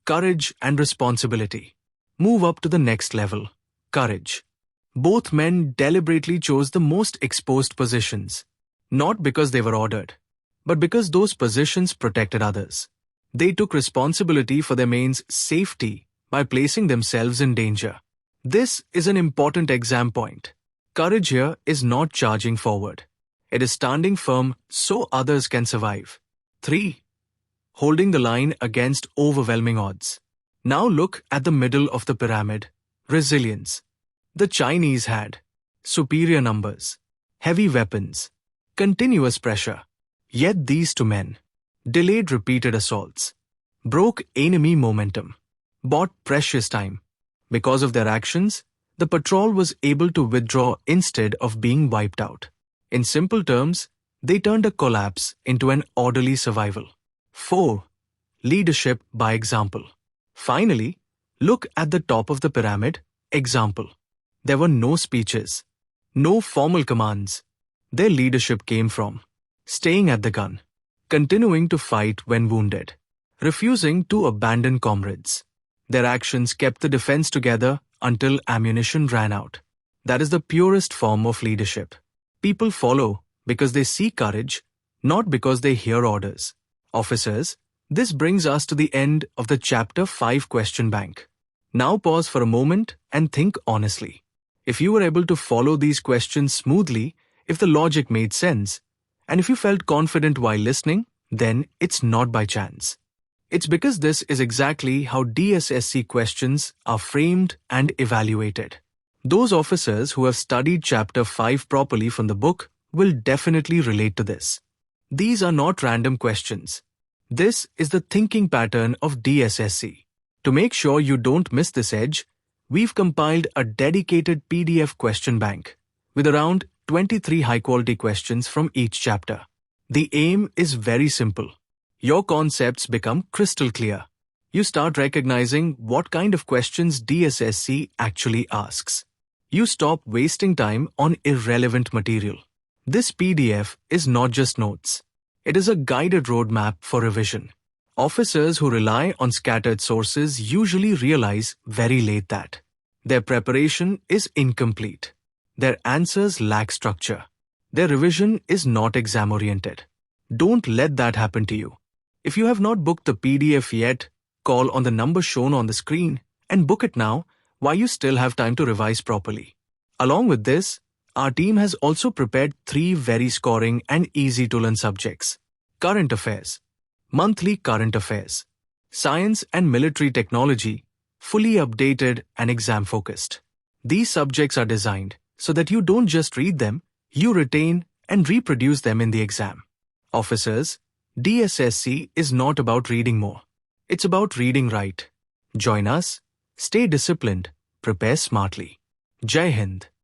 Courage and responsibility. Move up to the next level. Courage. Both men deliberately chose the most exposed positions. Not because they were ordered, but because those positions protected others. They took responsibility for their men's safety by placing themselves in danger. This is an important exam point. Courage here is not charging forward. It is standing firm so others can survive. 3. Holding the line against overwhelming odds. Now look at the middle of the pyramid. Resilience. The Chinese had superior numbers, heavy weapons, continuous pressure. Yet these two men delayed repeated assaults, broke enemy momentum, bought precious time. Because of their actions, the patrol was able to withdraw instead of being wiped out. In simple terms, they turned a collapse into an orderly survival. 4. Leadership by example. Finally, look at the top of the pyramid, example. There were no speeches, no formal commands. Their leadership came from staying at the gun, continuing to fight when wounded, refusing to abandon comrades. Their actions kept the defense together until ammunition ran out. That is the purest form of leadership. People follow because they see courage, not because they hear orders. Officers, this brings us to the end of the Chapter 5 question bank. Now pause for a moment and think honestly. If you were able to follow these questions smoothly, if the logic made sense, and if you felt confident while listening, then it's not by chance. It's because this is exactly how DSSC questions are framed and evaluated. Those officers who have studied Chapter 5 properly from the book will definitely relate to this. These are not random questions. This is the thinking pattern of DSSC. To make sure you don't miss this edge, we've compiled a dedicated PDF question bank with around 23 high-quality questions from each chapter. The aim is very simple. Your concepts become crystal clear. You start recognizing what kind of questions DSSC actually asks. You stop wasting time on irrelevant material. This PDF is not just notes. It is a guided roadmap for revision. Officers who rely on scattered sources usually realize very late that their preparation is incomplete. Their answers lack structure. Their revision is not exam-oriented. Don't let that happen to you. If you have not booked the PDF yet, call on the number shown on the screen and book it now while you still have time to revise properly. Along with this, our team has also prepared 3 very scoring and easy to learn subjects. Current Affairs, Monthly Current Affairs, Science and Military Technology, fully updated and exam-focused. These subjects are designed so that you don't just read them, you retain and reproduce them in the exam. Officers, DSSC is not about reading more. It's about reading right. Join us, stay disciplined, prepare smartly. Jai Hind.